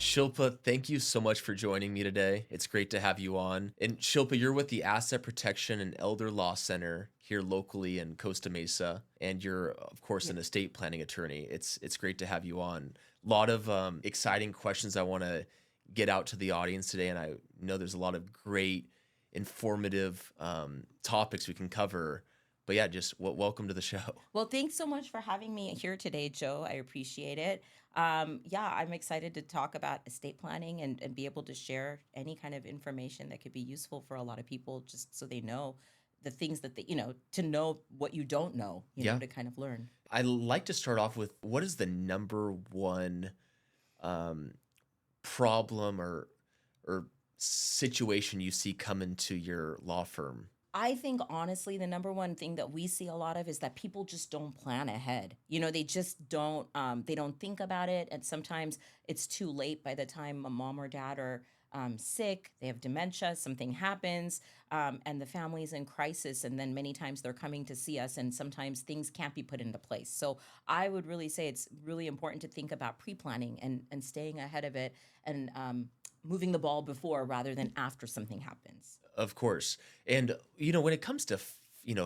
Shilpa, thank you so much for joining me today. It's great to have you on. And Shilpa, you're with the Asset Protection and Elder Law Center here locally in Costa Mesa, and you're of course Yeah. an estate planning attorney. It's great to have you on. A lot of exciting questions I want to get out to the audience today, and I know there's a lot of great, informative topics we can cover. But yeah, just welcome to the show. Well, thanks so much for having me here today, Joe. I appreciate it. Yeah, I'm excited to talk about estate planning and be able to share any kind of information that could be useful for a lot of people, just so they know the things that to know what you don't know, Yeah. to kind of learn. I like to start off with what is the number one um, problem or situation you see coming to your law firm? I think honestly, the number one thing that we see a lot of is that people just don't plan ahead. They just don't. They don't think about it, and sometimes it's too late by the time a mom or dad are sick. They have dementia. Something happens, and the family's in crisis. And then many times they're coming to see us, and sometimes things can't be put into place. So I would really say it's really important to think about pre-planning and staying ahead of it and moving the ball before rather than after something happens. Of course. And when it comes to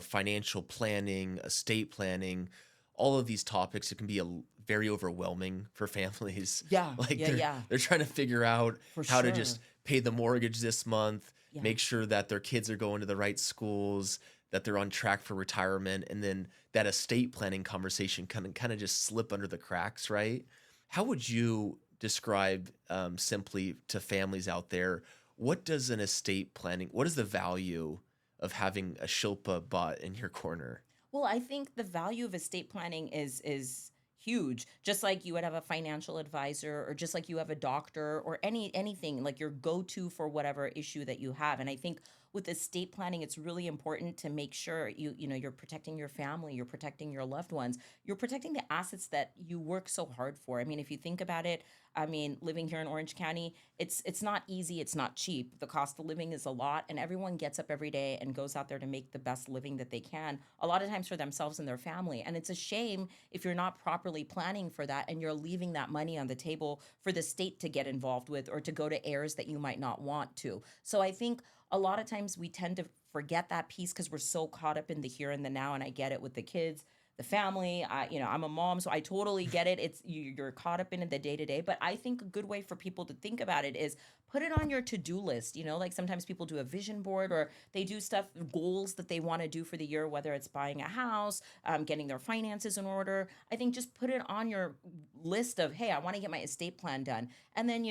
financial planning, estate planning, all of these topics, it can be very overwhelming for families. Yeah, Like yeah, yeah, they're trying to figure out for how to just sure. pay the mortgage this month, Yeah. make sure that their kids are going to the right schools, that they're on track for retirement, and then that estate planning conversation can kind of just slip under the cracks, right? How would you describe simply to families out there, what does an estate planning, what is the value of having a Shilpa bot in your corner? Well, I think the value of estate planning is huge. Just like you would have a financial advisor, or just like you have a doctor, or anything like your go-to for whatever issue that you have. And I think with estate planning, it's really important to make sure you're protecting your family, you're protecting your loved ones, you're protecting the assets that you work so hard for. I mean, if you think about it, I mean, living here in Orange County, it's not easy, it's not cheap. The cost of living is a lot, and everyone gets up every day and goes out there to make the best living that they can, a lot of times for themselves and their family. And it's a shame if you're not properly planning for that and you're leaving that money on the table for the state to get involved with, or to go to heirs that you might not want to. So I think a lot of times we tend to forget that piece because we're so caught up in the here and the now. And I get it with the kids, the family. I'm a mom, so I totally get it. You're caught up in it the day to day. But I think a good way for people to think about it is put it on your to-do list. Like sometimes people do a vision board, or they do stuff, goals that they want to do for the year, whether it's buying a house, getting their finances in order. I think just put it on your list of, hey, I want to get my estate plan done. And then,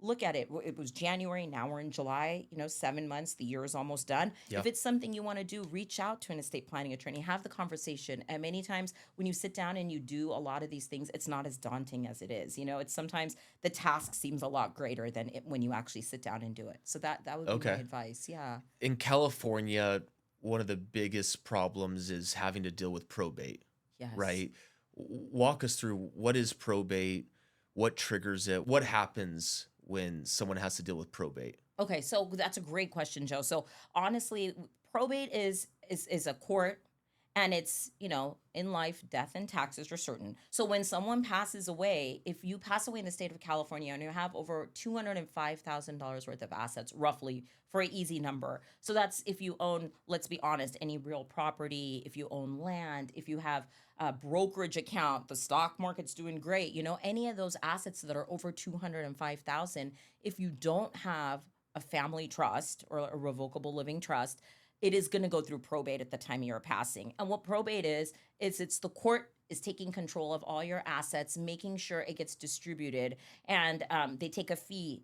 look at it. It was January, now we're in July, 7 months, the year is almost done. Yeah. If it's something you want to do, reach out to an estate planning attorney, have the conversation. And many times when you sit down and you do a lot of these things, it's not as daunting as it is. It's sometimes the task seems a lot greater than it when you actually sit down and do it. So that would be my Okay. advice. Yeah. In California, one of the biggest problems is having to deal with probate, Yes. right? Walk us through what is probate, what triggers it, what happens when someone has to deal with probate. Okay, so that's a great question, Joe. So honestly, probate is a court, and it's, in life, death and taxes are certain. So when someone passes away, if you pass away in the state of California and you have over $205,000 worth of assets, roughly, for an easy number. So that's if you own, let's be honest, any real property, if you own land, if you have a brokerage account, the stock market's doing great, any of those assets that are over 205,000, if you don't have a family trust or a revocable living trust, it is going to go through probate at the time you're passing. And what probate is it's the court is taking control of all your assets, making sure it gets distributed, and they take a fee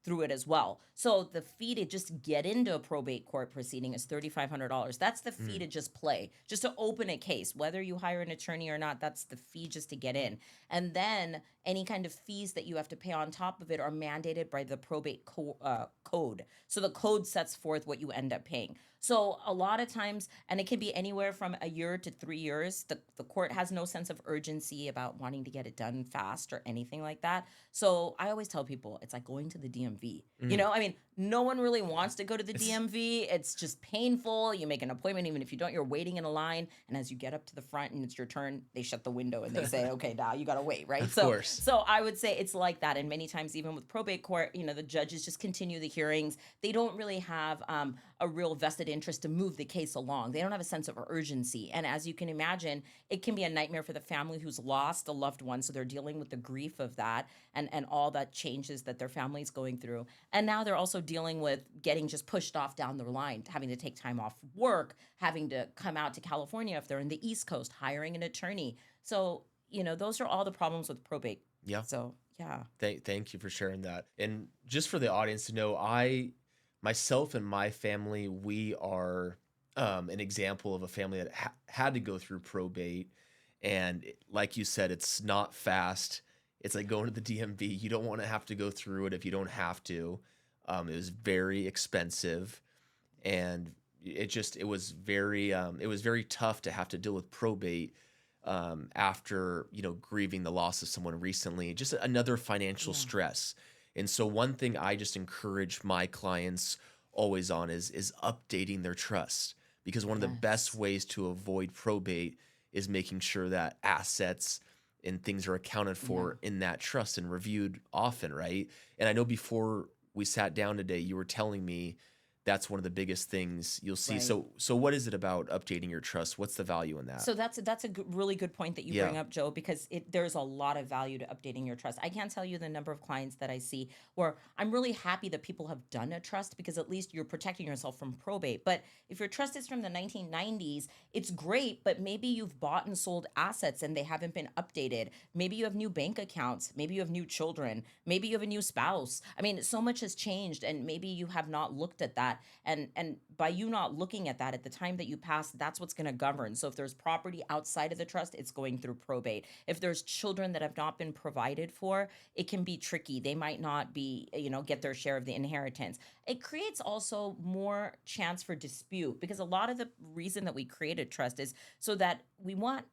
through it as well. So the fee to just get into a probate court proceeding is $3,500. That's the fee Mm. to just play, just to open a case. Whether you hire an attorney or not, that's the fee just to get in. And then any kind of fees that you have to pay on top of it are mandated by the probate code. So the code sets forth what you end up paying. So a lot of times, and it can be anywhere from a year to 3 years, the court has no sense of urgency about wanting to get it done fast or anything like that. So I always tell people it's like going to the DMV. Mm. I mean, no one really wants to go to the It's DMV. It's just painful. You make an appointment, even if you don't, you're waiting in a line. And as you get up to the front and it's your turn, they shut the window and they say, okay, now you got to wait, right? of So, course. so I would say it's like that. And many times, even with probate court, the judges just continue the hearings. They don't really have a real vested interest to move the case along. They don't have a sense of urgency. And as you can imagine, it can be a nightmare for the family who's lost a loved one. So they're dealing with the grief of that and all that changes that their family's going through. And now they're also dealing with getting just pushed off down the line, having to take time off work, having to come out to California if they're in the East Coast, hiring an attorney. So, those are all the problems with probate. Yeah. So, yeah. Thank you for sharing that. And just for the audience to know, myself and my family, we are an example of a family that had to go through probate. And like you said, it's not fast. It's like going to the DMV. You don't want to have to go through it if you don't have to. It was very expensive, and it was very tough to have to deal with probate after grieving the loss of someone recently. Just another financial Yeah. stress. And so one thing I just encourage my clients always on is updating their trust, because one of the best Yes. ways to avoid probate is making sure that assets and things are accounted Yeah. for in that trust and reviewed often, right? And I know before we sat down today, you were telling me that's one of the biggest things you'll see. Right. So what is it about updating your trust? What's the value in that? So that's a really good point that you Yeah. bring up, Joe, because there's a lot of value to updating your trust. I can't tell you the number of clients that I see where I'm really happy that people have done a trust, because at least you're protecting yourself from probate. But if your trust is from the 1990s, it's great, but maybe you've bought and sold assets and they haven't been updated. Maybe you have new bank accounts, maybe you have new children, maybe you have a new spouse. I mean, so much has changed, and maybe you have not looked at that. And by you not looking at that at the time that you pass, that's what's going to govern. So if there's property outside of the trust, it's going through probate. If there's children that have not been provided for, it can be tricky. They might not be, get their share of the inheritance. It creates also more chance for dispute, because a lot of the reason that we created trust is so that we want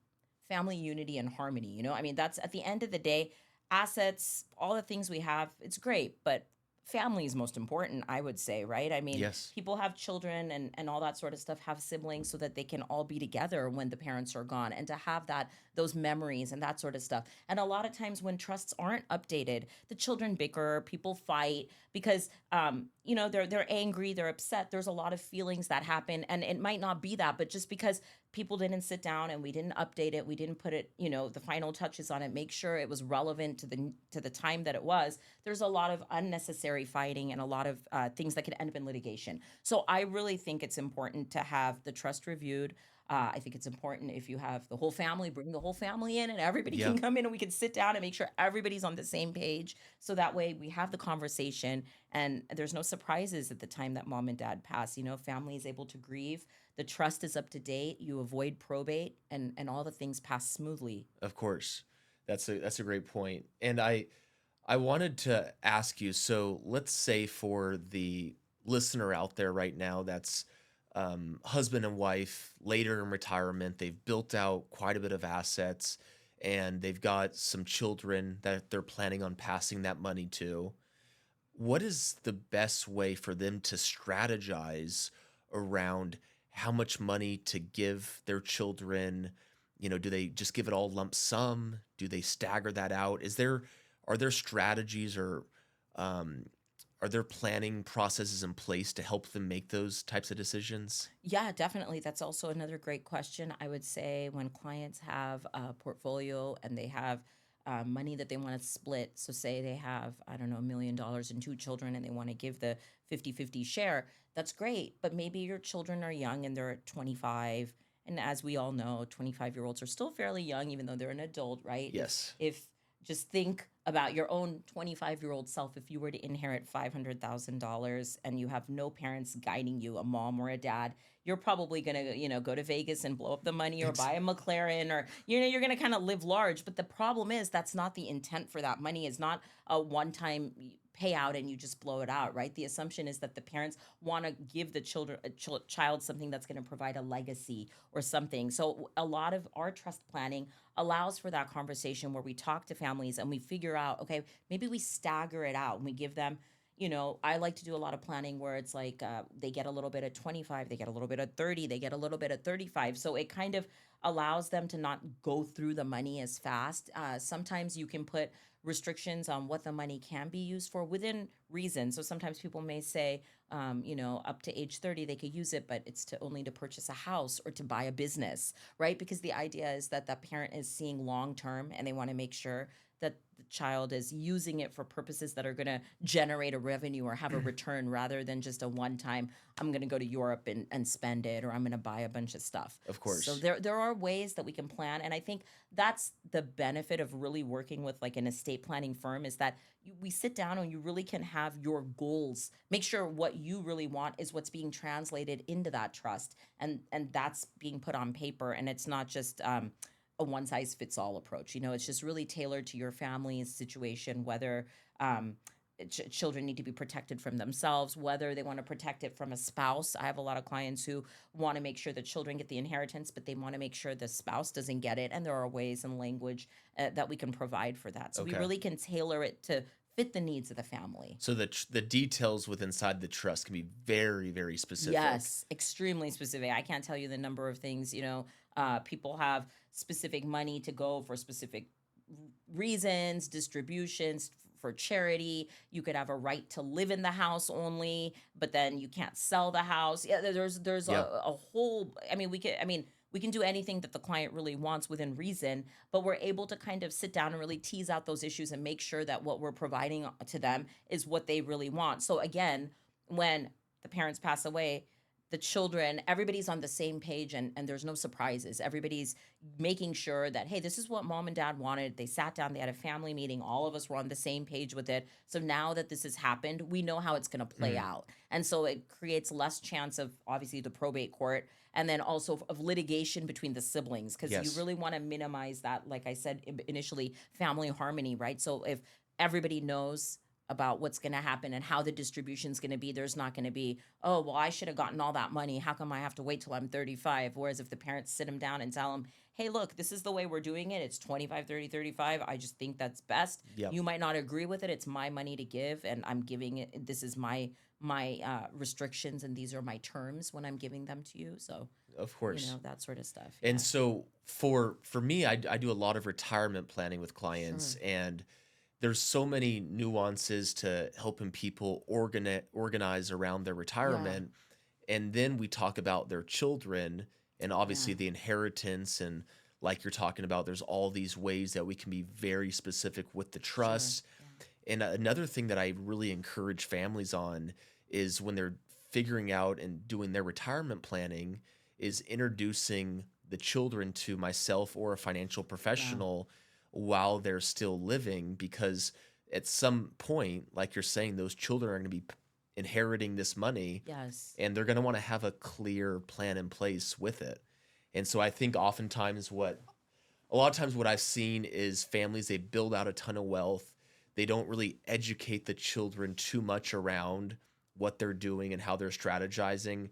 family unity and harmony. I mean, that's at the end of the day, assets, all the things we have, it's great, but family is most important, I would say, right? I mean, Yes. people have children and all that sort of stuff, have siblings so that they can all be together when the parents are gone, and to have those memories and that sort of stuff. And a lot of times when trusts aren't updated, the children bicker, people fight because they're angry, they're upset. There's a lot of feelings that happen, and it might not be that, but just because people didn't sit down and we didn't update it, we didn't put it, the final touches on it, make sure it was relevant to the time that it was. There's a lot of unnecessary fighting and a lot of things that could end up in litigation. So I really think it's important to have the trust reviewed. I think it's important, if you have the whole family, bring the whole family in and everybody Yeah. can come in and we can sit down and make sure everybody's on the same page. So that way we have the conversation and there's no surprises at the time that mom and dad pass. Family is able to grieve. The trust is up to date. You avoid probate, and all the things pass smoothly. Of course. That's a great point. And I wanted to ask you, so let's say for the listener out there right now that's husband and wife later in retirement, they've built out quite a bit of assets and they've got some children that they're planning on passing that money to. What is the best way for them to strategize around how much money to give their children? Do they just give it all lump sum? Do they stagger that out? Are there strategies or um, are there planning processes in place to help them make those types of decisions? Yeah, definitely. That's also another great question. I would say when clients have a portfolio and they have money that they want to split, so say they have, I don't know, $1 million and two children and they want to give the 50-50 share, that's great. But maybe your children are young and they're 25. And as we all know, 25-year-olds are still fairly young, even though they're an adult, right? Yes. If just think about your own 25-year-old self. If you were to inherit $500,000 and you have no parents guiding you, a mom or a dad, you're probably going to, go to Vegas and blow up the money or Ex- buy a McLaren, or, you're going to kind of live large. But the problem is that's not the intent for that money. Is not a one-time payout and you just blow it out, right? The assumption is that the parents want to give the child something that's going to provide a legacy or something. So a lot of our trust planning allows for that conversation where we talk to families and we figure out, okay, maybe we stagger it out and we give them, I like to do a lot of planning where it's like they get a little bit at 25, they get a little bit at 30, they get a little bit at 35. So it kind of allows them to not go through the money as fast. Sometimes you can put restrictions on what the money can be used for within reason. So sometimes people may say, up to age 30, they could use it, but it's to only to purchase a house or to buy a business, right? Because the idea is that the parent is seeing long term and they want to make sure that the child is using it for purposes that are going to generate a revenue or have a return rather than just a one time, I'm going to go to Europe and spend it, or I'm going to buy a bunch of stuff. Of So course. there are ways that we can plan. And I think that's the benefit of really working with like an estate planning firm is that we sit down and you really can have your goals, make sure what you really want is what's being translated into that trust, and that's being put on paper, and it's not just a one size fits all approach. It's just really tailored to your family's situation, whether um, children need to be protected from themselves, whether they want to protect it from a spouse. I have a lot of clients who want to make sure the children get the inheritance, but they want to make sure the spouse doesn't get it. And there are ways and language that we can provide for that. So we Okay. really can tailor it to fit the needs of the family. So the details with inside the trust can be very, very specific. Yes, extremely specific. I can't tell you the number of things, people have specific money to go for specific reasons, distributions for charity. You could have a right to live in the house only, but then you can't sell the house. Yeah, there's Yep. a whole. We can do anything that the client really wants within reason, but we're able to kind of sit down and really tease out those issues and make sure that what we're providing to them is what they really want. So again, when the parents pass away, the children, everybody's on the same page, and there's no surprises. Everybody's making sure that, hey, this is what mom and dad wanted. They sat down, they had a family meeting, all of us were on the same page with it. So now that this has happened, we know how it's going to play Mm. out. And so it creates less chance of obviously the probate court, and then also of litigation between the siblings, because you Yes. really want to minimize that, like I said initially, family harmony, right? So if everybody knows about what's going to happen and how the distribution is going to be, there's not going to be, oh, well, I should have gotten all that money, how come I have to wait till I'm 35? Whereas if the parents sit them down and tell them, hey, look, this is the way we're doing it, it's 25, 30, 35, I just think that's best. Yep. You might not agree with it, it's my money to give, and I'm giving it, this is my restrictions, and these are my terms when I'm giving them to you. So Of course. that sort of stuff. And Yeah. so for me, I do a lot of retirement planning with clients, Sure. and there's so many nuances to helping people organize around their Yeah. retirement. And then we talk about their children and obviously Yeah. the inheritance. And like you're talking about, there's all these ways that we can be very specific with the Sure. trust. Yeah. And another thing that I really encourage families on is when they're figuring out and doing their retirement planning is introducing the children to myself or a financial Yeah. professional while they're still living, because at some point, like you're saying, those children are going to be inheriting this money, Yes. and they're going to want to have a clear plan in place with it. And so I think oftentimes a lot of times what I've seen is families, they build out a ton of wealth. They don't really educate the children too much around what they're doing and how they're strategizing.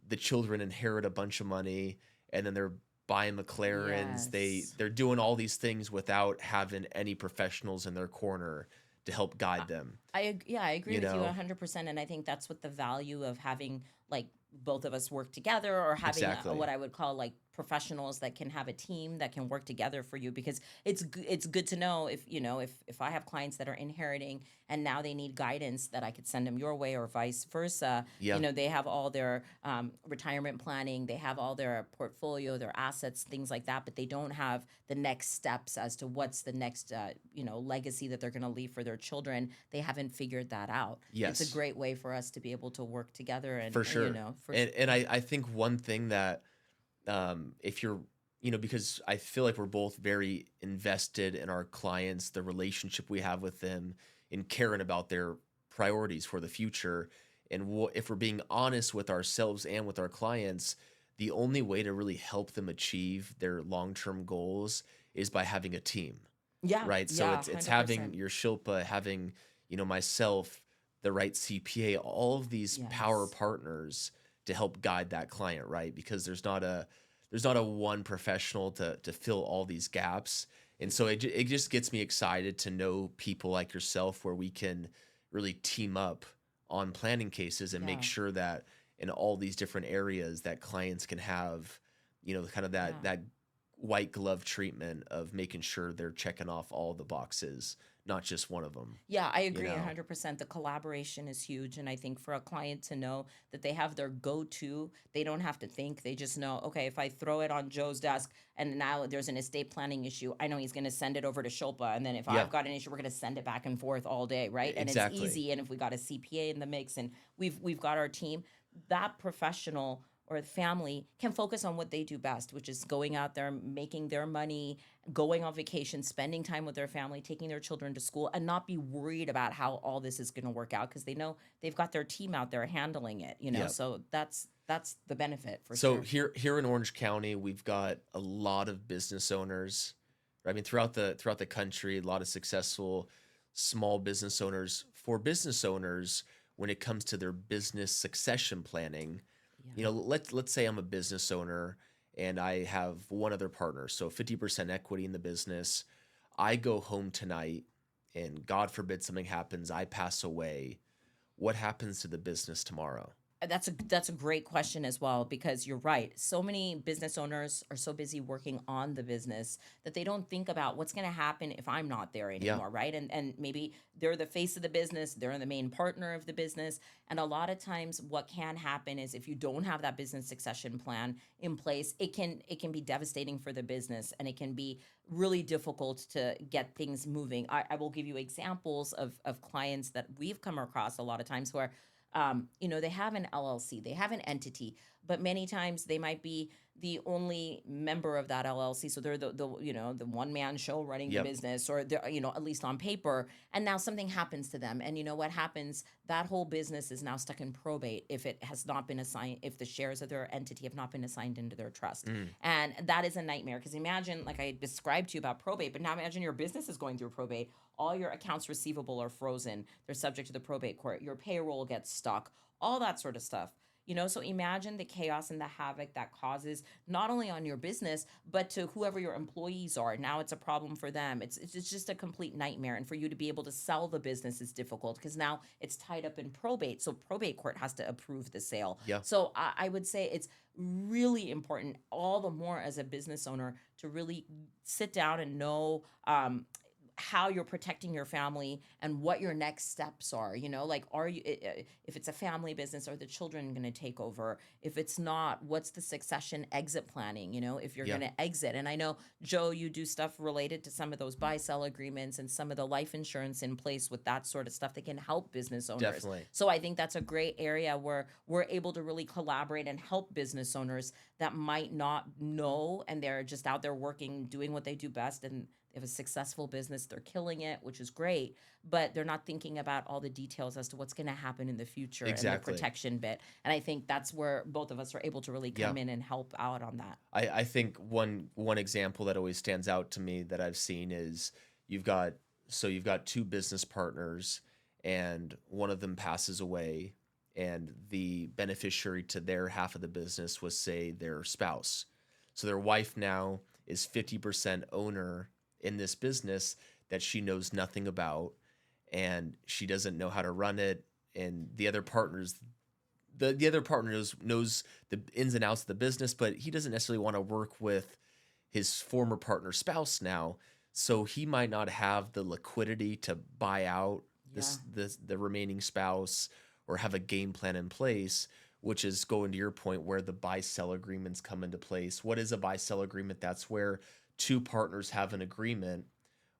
The children inherit a bunch of money, and then they're buying McLarens. Yes. They're doing all these things without having any professionals in their corner to help guide them, Yeah, I agree you with you know? 100%. And I think that's what the value of having like both of us work together, or having Exactly. what I would call like professionals that can have a team that can work together for you, because it's good to know if, if I have clients that are inheriting and now they need guidance, that I could send them your way or vice versa. Yeah. They have all their retirement planning, they have all their portfolio, their assets, things like that, but they don't have the next steps as to what's the next legacy that they're going to leave for their children. They haven't figured that out. It's a Yes. great way for us to be able to work together, and For sure. for And I think one thing that if you're, because I feel like we're both very invested in our clients, the relationship we have with them, and caring about their priorities for the future. And if we're being honest with ourselves and with our clients, the only way to really help them achieve their long-term goals is by having a team, yeah, right? So yeah, it's having 100%. your Shilpa, having, myself, the right CPA, all of these power Yes. partners to help guide that client, right? Because there's not a one professional to fill all these gaps. And so it just gets me excited to know people like yourself, where we can really team up on planning cases and make Yeah. sure that in all these different areas that clients can have, kind of that Yeah. that white glove treatment of making sure they're checking off all the boxes, not just one of them, Yeah, I you agree know? 100%. The collaboration is huge. And I think for a client to know that they have their go to, they don't have to think. They just know, okay, if I throw it on Joe's desk and now there's an estate planning issue, I know he's going to send it over to Shilpa. And then if Yeah, I've got an issue, we're going to send it back and forth all day. Right. And it's exactly. easy. And if we got a CPA in the mix and we've got our team, that professional or the family can focus on what they do best, which is going out there, making their money, going on vacation, spending time with their family, taking their children to school, and not be worried about how all this is going to work out because they know they've got their team out there handling it, you know. Yep. So that's the benefit for So sure. here in Orange County, we've got a lot of business owners. I mean, throughout the country, a lot of successful small business owners. For business owners, when it comes to their business succession planning, Yeah. let's say I'm a business owner and I have one other partner, so 50% equity in the business. I go home tonight and God forbid something happens, I pass away. What happens to the business tomorrow? That's a great question as well because you're right. So many business owners are so busy working on the business that they don't think about what's going to happen if I'm not there Yeah. anymore, right? And maybe they're the face of the business, they're the main partner of the business, and a lot of times what can happen is if you don't have that business succession plan in place, it can be devastating for the business and it can be really difficult to get things moving. I will give you examples of clients that we've come across a lot of times where they have an LLC, they have an entity, but many times they might be the only member of that LLC. So they're the one man show running the Yep. business, or they're, at least on paper. And now something happens to them. And you know what happens? That whole business is now stuck in probate if it has not been assigned, if the shares of their entity have not been assigned into their trust. Mm. And that is a nightmare because imagine, like I described to you about probate, but now imagine your business is going through probate. All your accounts receivable are frozen. They're subject to the probate court. Your payroll gets stuck, all that sort of stuff. So imagine the chaos and the havoc that causes not only on your business, but to whoever your employees are. Now it's a problem for them. It's just a complete nightmare. And for you to be able to sell the business is difficult because now it's tied up in probate. So probate court has to approve the sale. Yeah. So I would say it's really important, all the more as a business owner, to really sit down and know how you're protecting your family and what your next steps are. Like, are you if it's a family business, are the children going to take over? If it's not, what's the succession exit planning? If you're Yeah. going to exit. And I know, Joe, you do stuff related to some of those buy sell agreements and some of the life insurance in place with that sort of stuff that can help business owners. Definitely. So I think that's a great area where we're able to really collaborate and help business owners that might not know, and they're just out there working, doing what they do best, and they have a successful business, they're killing it, which is great, but they're not thinking about all the details as to what's going to happen in the future and the Exactly. protection bit. And I think that's where both of us are able to really Yeah. come in and help out on that. I think one example that always stands out to me that I've seen is you've got you've got two business partners and one of them passes away and the beneficiary to their half of the business was, say, their spouse. So their wife now is 50% owner in this business that she knows nothing about and she doesn't know how to run it, and the other partner knows the ins and outs of the business, but he doesn't necessarily want to work with his former partner's spouse now. So he might not have the liquidity to buy out Yeah. the remaining spouse or have a game plan in place, which is going to your point where the buy sell agreements come into place. What is a buy sell agreement? That's where two partners have an agreement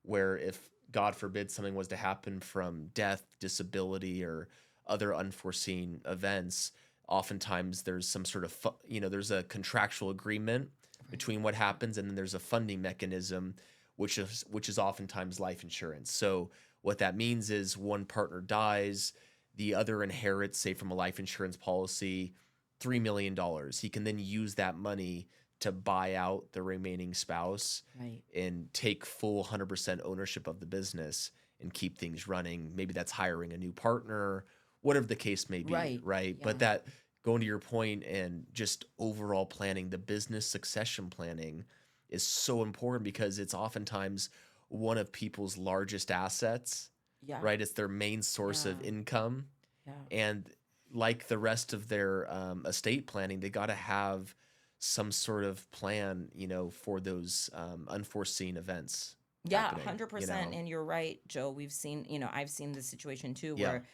where if God forbid something was to happen from death, disability, or other unforeseen events, oftentimes there's some sort of there's a contractual agreement Right. between what happens, and then there's a funding mechanism, which is oftentimes life insurance. So what that means is one partner dies, the other inherits, say from a life insurance policy, $3 million. He can then use that money to buy out the remaining spouse Right. and take full 100% ownership of the business and keep things running. Maybe that's hiring a new partner, whatever the case may be, Right. right? But Yeah. that, going to your point, and just overall planning, the business succession planning is so important because it's oftentimes one of people's largest assets Yeah. right? It's their main source of Yeah. income. Yeah. And like the rest of their estate planning, they got to have some sort of plan, for those unforeseen events Yeah, happening, 100%. And you're right, Joe. I've seen this situation too Yeah. where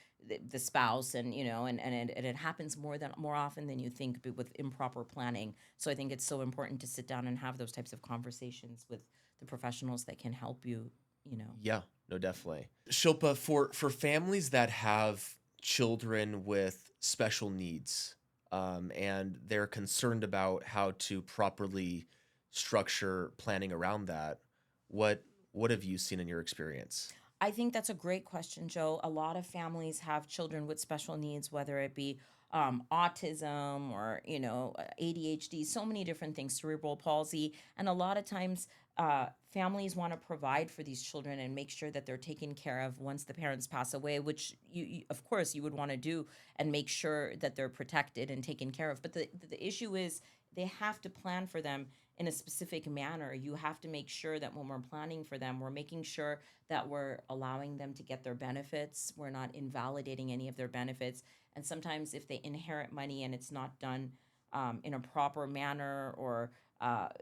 the spouse and, and it happens more often than you think, but with improper planning. So I think it's so important to sit down and have those types of conversations with the professionals that can help you, you know. Yeah, no, definitely. Shilpa, for families that have children with special needs, and they're concerned about how to properly structure planning around that, what what have you seen in your experience? I think that's a great question, Joe. A lot of families have children with special needs, whether it be autism or ADHD, so many different things, cerebral palsy, and a lot of times families want to provide for these children and make sure that they're taken care of once the parents pass away, which of course, you would want to do and make sure that they're protected and taken care of. But the issue is they have to plan for them in a specific manner. You have to make sure that when we're planning for them, we're making sure that we're allowing them to get their benefits. We're not invalidating any of their benefits. And sometimes, if they inherit money and it's not done in a proper manner, or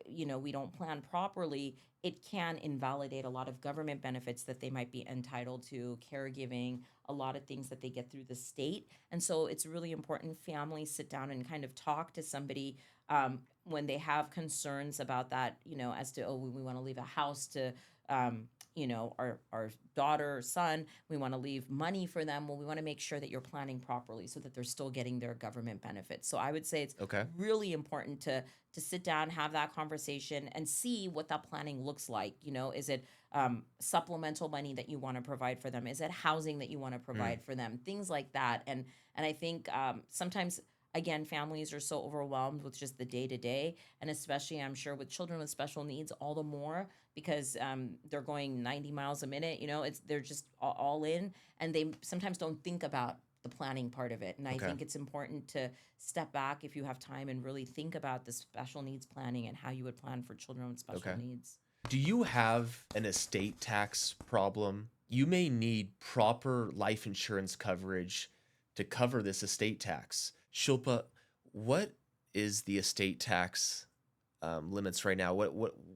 we don't plan properly, it can invalidate a lot of government benefits that they might be entitled to, caregiving, a lot of things that they get through the state. And so it's really important families sit down and kind of talk to somebody when they have concerns about that, as to, oh, we want to leave a house to our daughter or son, we want to leave money for them. Well, we want to make sure that you're planning properly so that they're still getting their government benefits. So I would say it's Okay. really important to sit down, have that conversation, and see what that planning looks like. Is it supplemental money that you want to provide for them? Is it housing that you want to Mm, provide for them? Things like that. And I think sometimes, again, families are so overwhelmed with just the day to day, and especially, I'm sure, with children with special needs, all the more, because they're going 90 miles a minute. They're just all in, and they sometimes don't think about the planning part of it. And I okay. think it's important to step back if you have time and really think about the special needs planning and how you would plan for children with special Okay. needs. Do you have an estate tax problem? You may need proper life insurance coverage to cover this estate tax. Shilpa, what is the estate tax limits right now?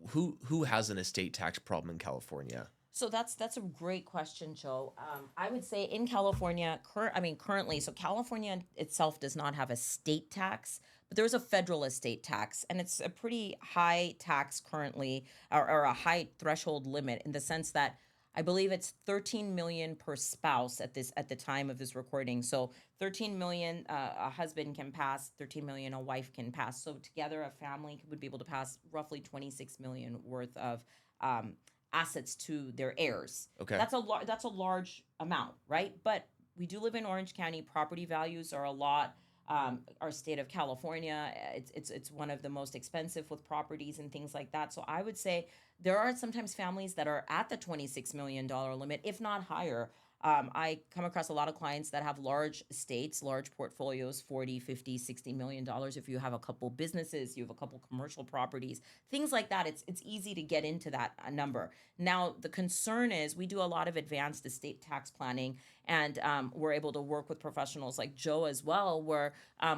Who has an estate tax problem in California? So that's a great question, Joe. I would say in California, currently, so California itself does not have a state tax, but there's a federal estate tax, and it's a pretty high tax currently, or a high threshold limit, in the sense that I believe it's 13 million per spouse at the time of this recording. So 13 million a husband can pass, 13 million a wife can pass. So together, a family would be able to pass roughly 26 million worth of um, assets to their heirs. Okay. That's a large amount, right? But we do live in Orange County. Property values are a lot. Our state of California, it's one of the most expensive with properties and things like that. So I would say there are sometimes families that are at the $26 million limit, if not higher. I come across a lot of clients that have large estates, large portfolios, 40, 50, $60 million. If you have a couple businesses, you have a couple commercial properties, things like that, it's easy to get into that number. Now, the concern is we do a lot of advanced estate tax planning, and we're able to work with professionals like Joe as well, where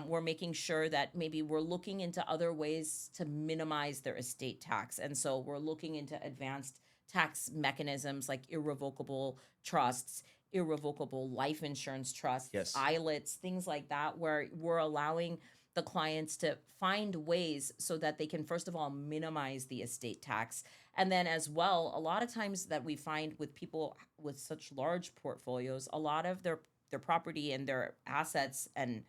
we're making sure that maybe we're looking into other ways to minimize their estate tax. And so we're looking into advanced tax mechanisms like irrevocable trusts, irrevocable life insurance trusts, Yes. ILETs, things like that, where we're allowing the clients to find ways so that they can, first of all, minimize the estate tax. And then, as well, a lot of times that we find with people with such large portfolios, a lot of their property and their assets and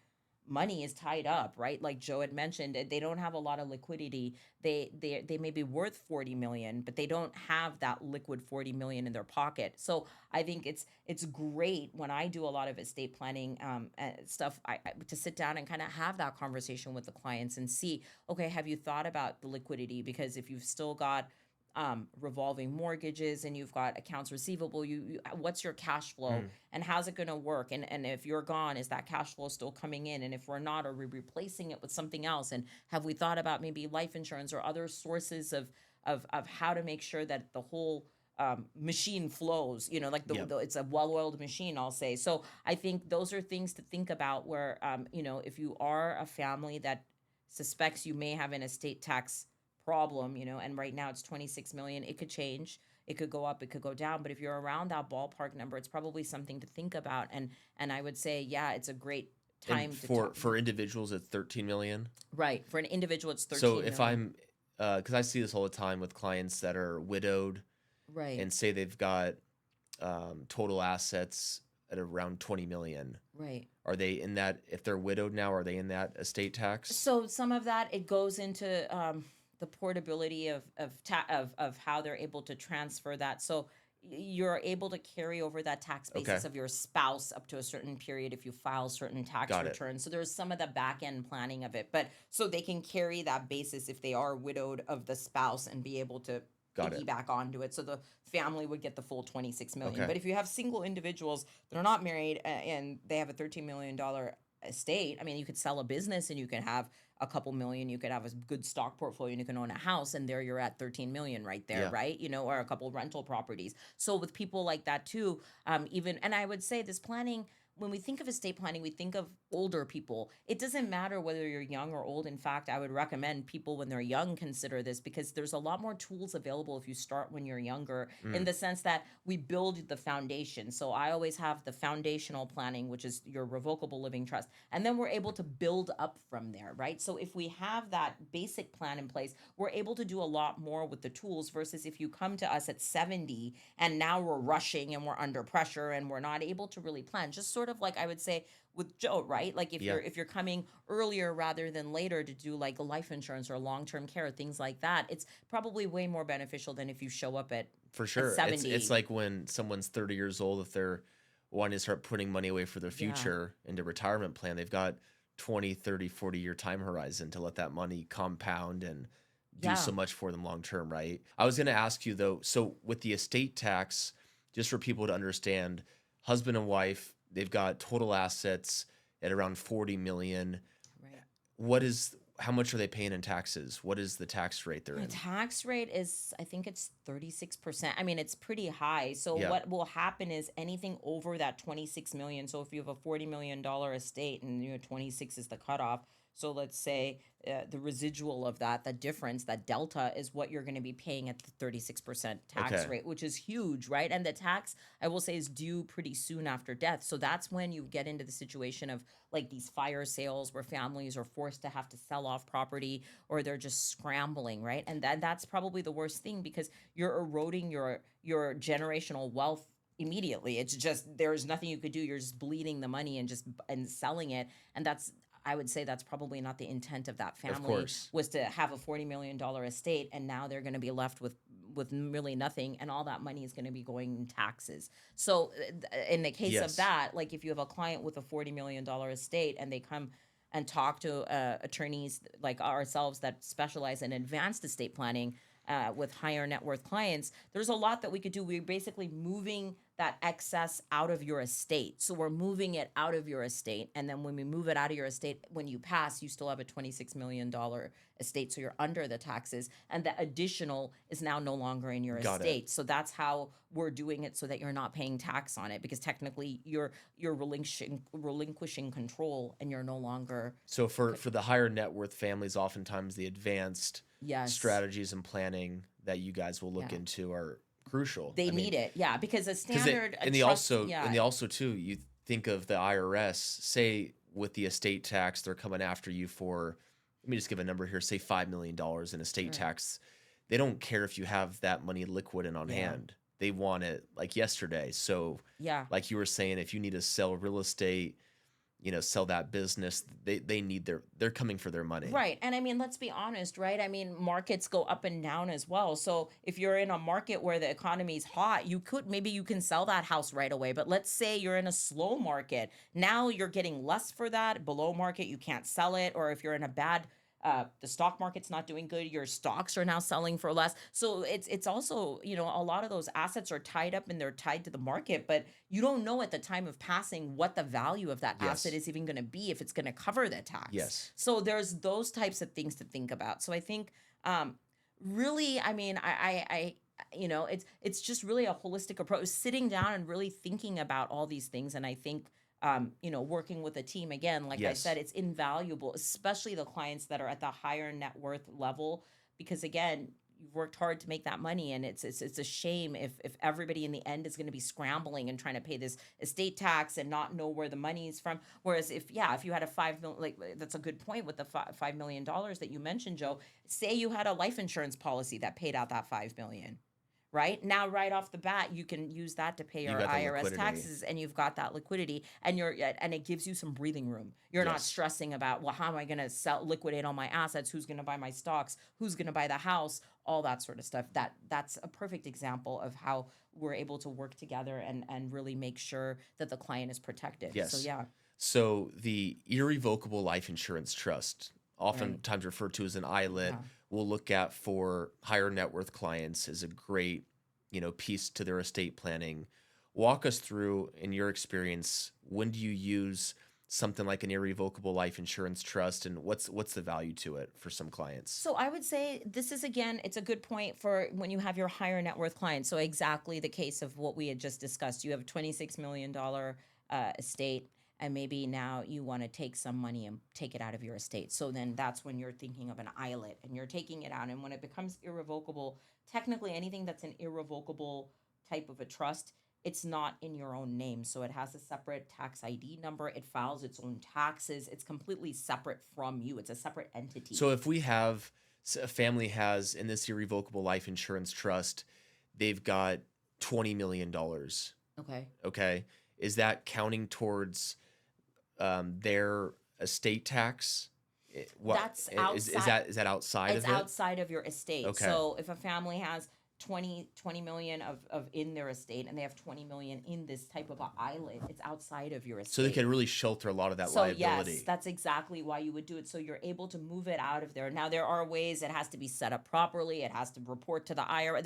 money is tied up, right? Like Joe had mentioned, they don't have a lot of liquidity. They may be worth 40 million, but they don't have that liquid 40 million in their pocket. So I think it's great when I do a lot of estate planning stuff, to sit down and kind of have that conversation with the clients and see, okay, have you thought about the liquidity? Because if you've still got revolving mortgages and you've got accounts receivable, what's your cash flow, Mm, and how's it going to work? And if you're gone, is that cash flow still coming in? And if we're not, are we replacing it with something else? And have we thought about maybe life insurance or other sources of how to make sure that the whole machine flows, like Yep. it's a well-oiled machine, I'll say. So I think those are things to think about where, if you are a family that suspects you may have an estate tax problem, and right now it's 26 million, it could change. It could go up, it could go down, but if you're around that ballpark number, it's probably something to think about. And I would say, yeah, it's a great And time to talk. for individuals, it's 13 million. Right. For an individual, it's So 13 if million. I'm, because I see this all the time with clients that are widowed Right. and say they've got total assets at around 20 million. Right. Are they in that? If they're widowed now, are they in that estate tax? So some of that, it goes into the portability of how they're able to transfer that. So you're able to carry over that tax Okay, basis of your spouse up to a certain period if you file certain tax got it. returns. So there's some of the back end planning of it, but so they can carry that basis if they are widowed of the spouse and be able to Got it. piggyback onto it. So the family would get the full 26 million. Okay, But if you have single individuals that are not married and they have a $13 million estate, I mean, you could sell a business and you can have a couple million, you could have a good stock portfolio and you can own a house, and there you're at 13 million right there, yeah, right? Or a couple rental properties. So with people like that too, even, and I would say this planning, when we think of estate planning, we think of older people. It doesn't matter whether you're young or old. In fact, I would recommend people when they're young consider this, because there's a lot more tools available if you start when you're younger, in mm, the sense that we build the foundation. So I always have the foundational planning, which is your revocable living trust. And then we're able to build up from there, right? So if we have that basic plan in place, we're able to do a lot more with the tools versus if you come to us at 70 and now we're rushing and we're under pressure and we're not able to really plan. Just sort of like I would say with Joe, right? Like if yeah, you're coming earlier rather than later to do like a life insurance or long-term care, things like that, it's probably way more beneficial than if you show up for at sure. It's 70. like when someone's 30 years old, if they're wanting to start putting money away for their Yeah. future into retirement plan, they've got 20, 30, 40 year time horizon to let that money compound and do so Yeah. much for them long term, right? I was going to ask you though, so with the estate tax, just for people to understand, husband and wife, they've got total assets at around 40 million. Right. What is how much are they paying in taxes? What is the tax rate they're The in? tax rate is, I think it's 36%. I mean, it's pretty high. So Yeah. what will happen is anything over that 26 million. So if you have a $40 million estate and 26 is the cutoff. So let's say the residual of that, the difference, that delta is what you're going to be paying at the 36% tax Okay. rate, which is huge, right? And the tax, I will say, is due pretty soon after death. So that's when you get into the situation of like these fire sales where families are forced to have to sell off property, or they're just scrambling, right? And that's probably the worst thing, because you're eroding your generational wealth immediately. It's just there's nothing you could do. You're just bleeding the money and just and selling it. And that's, I would say that's probably not the intent of that Of family, course. was to have a $40 million estate, and now they're going to be left with really nothing, and all that money is going to be going in taxes. So in the case of Yes. that, like if you have a client with a $40 million estate and they come and talk to attorneys like ourselves that specialize in advanced estate planning, with higher net worth clients, there's a lot that we could do. We're basically moving that excess out of your estate. So we're moving it out of your estate. And then when we move it out of your estate, when you pass, you still have a $26 million estate. So you're under the taxes. And the additional is now no longer in your Got it. estate. So that's how we're doing it, so that you're not paying tax on it, because technically you're relinquishing control and you're no longer. So for the higher net worth families, oftentimes the advanced Yes. strategies and planning that you guys will look Yeah. into are crucial. They I mean, need it. Yeah. Because a because it standard, a and they trust, also and yeah. they also too, you think of the IRS, say with the estate tax, they're coming after you for, let me just give a number here, say $5 million in estate Sure. tax. They don't care if you have that money liquid and on Yeah. hand. They want it like yesterday. So Yeah. like you were saying, if you need to sell real estate, sell that business, they need they're coming for their money. Right. And I mean, let's be honest, right? I mean, markets go up and down as well. So if you're in a market where the economy's hot, maybe you can sell that house right away. But let's say you're in a slow market. Now you're getting less for that. Below market, you can't sell it. Or if you're in a bad, the stock market's not doing good, your stocks are now selling for less. So it's also, a lot of those assets are tied up and they're tied to the market, but you don't know at the time of passing what the value of that asset Yes. is even going to be, if it's going to cover the tax. Yes. So there's those types of things to think about. So I think, really, I mean, It's just really a holistic approach, sitting down and really thinking about all these things. And I think working with a team, again, like I said, Yes. it's invaluable, especially the clients that are at the higher net worth level, because again, you've worked hard to make that money, and it's a shame if everybody in the end is going to be scrambling and trying to pay this estate tax and not know where the money is from. Whereas if you had a 5 million, like that's a good point with the $5 million that you mentioned, Joe. Say you had a life insurance policy that paid out that 5 million. Right now, right off the bat, you can use that to pay You your got the IRS liquidity. taxes, and you've got that liquidity, and it gives you some breathing room. You're not Yes. stressing about, well, how am I going to sell liquidate all my assets? Who's going to buy my stocks? Who's going to buy the house? All that sort of stuff. That's a perfect example of how we're able to work together and really make sure that the client is protected. So Yes. yeah, So the irrevocable life insurance trust, right, oftentimes referred to as an ILIT, yeah. we'll look at for higher net worth clients as a great, piece to their estate planning. Walk us through, in your experience, when do you use something like an irrevocable life insurance trust, and what's the value to it for some clients? So I would say this is, again, it's a good point for when you have your higher net worth clients. So exactly the case of what we had just discussed. You have a $26 million estate, and maybe now you want to take some money and take it out of your estate. So then that's when you're thinking of an ILIT, and you're taking it out. And when it becomes irrevocable, technically anything that's an irrevocable type of a trust, it's not in your own name. So it has a separate tax ID number. It files its own taxes. It's completely separate from you. It's a separate entity. So if we have a family has in this irrevocable life insurance trust, they've got $20 million. Okay. Okay, is that counting towards their estate tax? What That's is outside. that? Is that outside It's of it? outside of your estate. Okay, So if a family has twenty million of in their estate, and they have 20 million in this type of a islet, it's outside of your so they estate. can really shelter a lot of that So yes, liability. that's exactly why you would do it. So you're able to move it out of there. Now there are ways. It has to be set up properly. It has to report to the IRS.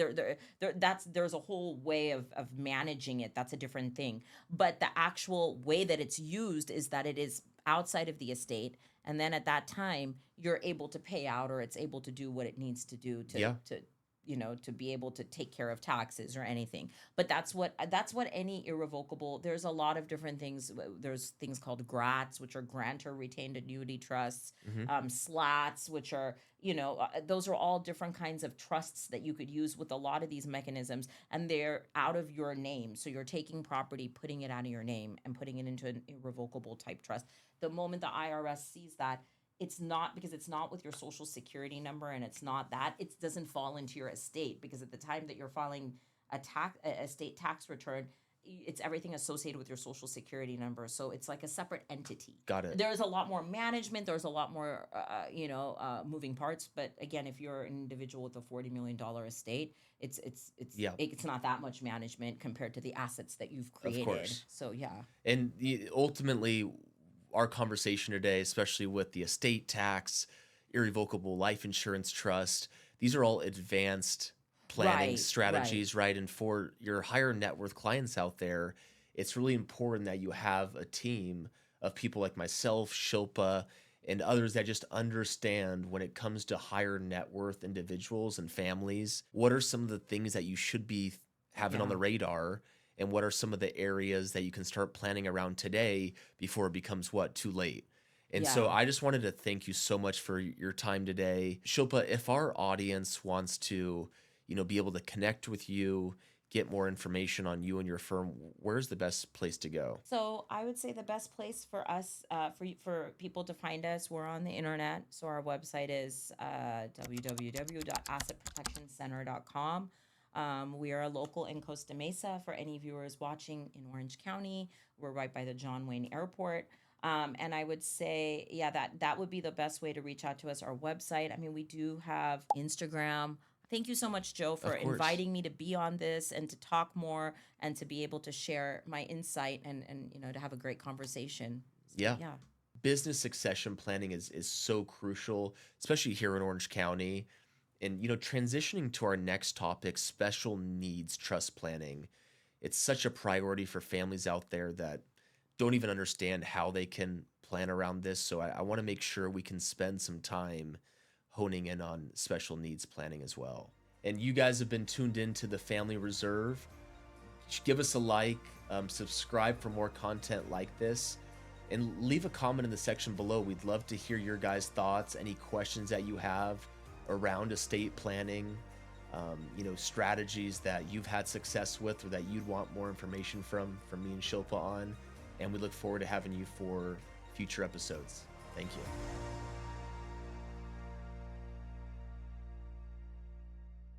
There's a whole way of managing it. That's a different thing. But the actual way that it's used is that it is outside of the estate, and then at that time you're able to pay out, or it's able to do what it needs to do Yeah, to be able to take care of taxes or anything. But that's what any irrevocable. There's a lot of different things. There's things called grats, which are grantor retained annuity trusts. hmm, Slats, which are, those are all different kinds of trusts that you could use with a lot of these mechanisms, and they're out of your name. So you're taking property, putting it out of your name, and putting it into an irrevocable type trust. The moment the IRS sees that, it's not, because it's not with your social security number, and it's not that, it doesn't fall into your estate, because at the time that you're filing a state tax return, it's everything associated with your social security number. So it's like a separate entity. got it. There's a lot more management. There's a lot more, moving parts. But again, if you're an individual with a $40 million estate, Yeah, it's not that much management compared to the assets that you've of created. course. So yeah, And ultimately, our conversation today, especially with the estate tax, irrevocable life insurance trust, these are all advanced planning right, right, strategies, right? And for your higher net worth clients out there, it's really important that you have a team of people like myself, Shilpa, and others that just understand when it comes to higher net worth individuals and families, what are some of the things that you should be having on yeah. the radar, and what are some of the areas that you can start planning around today before it becomes too late. And so Yeah. I just wanted to thank you so much for your time today. Shilpa, if our audience wants to, be able to connect with you, get more information on you and your firm, where's the best place to go? So I would say the best place for us, for people to find us, we're on the internet. So our website is www.assetprotectioncenter.com. We are local in Costa Mesa for any viewers watching in Orange County. We're right by the John Wayne Airport. And I would say, yeah, that would be the best way to reach out to us. Our website. I mean, we do have Instagram. Thank you so much, Joe, for Of course. inviting me to be on this and to talk more and to be able to share my insight and to have a great conversation. So Yeah. yeah. Business succession planning is so crucial, especially here in Orange County. And transitioning to our next topic, special needs trust planning. It's such a priority for families out there that don't even understand how they can plan around this. So I want to make sure we can spend some time honing in on special needs planning as well. And you guys have been tuned into the Family Reserve. Give us a like, subscribe for more content like this, and leave a comment in the section below. We'd love to hear your guys' thoughts, any questions that you have around estate planning, strategies that you've had success with or that you'd want more information from me and Shilpa on. And we look forward to having you for future episodes. Thank you.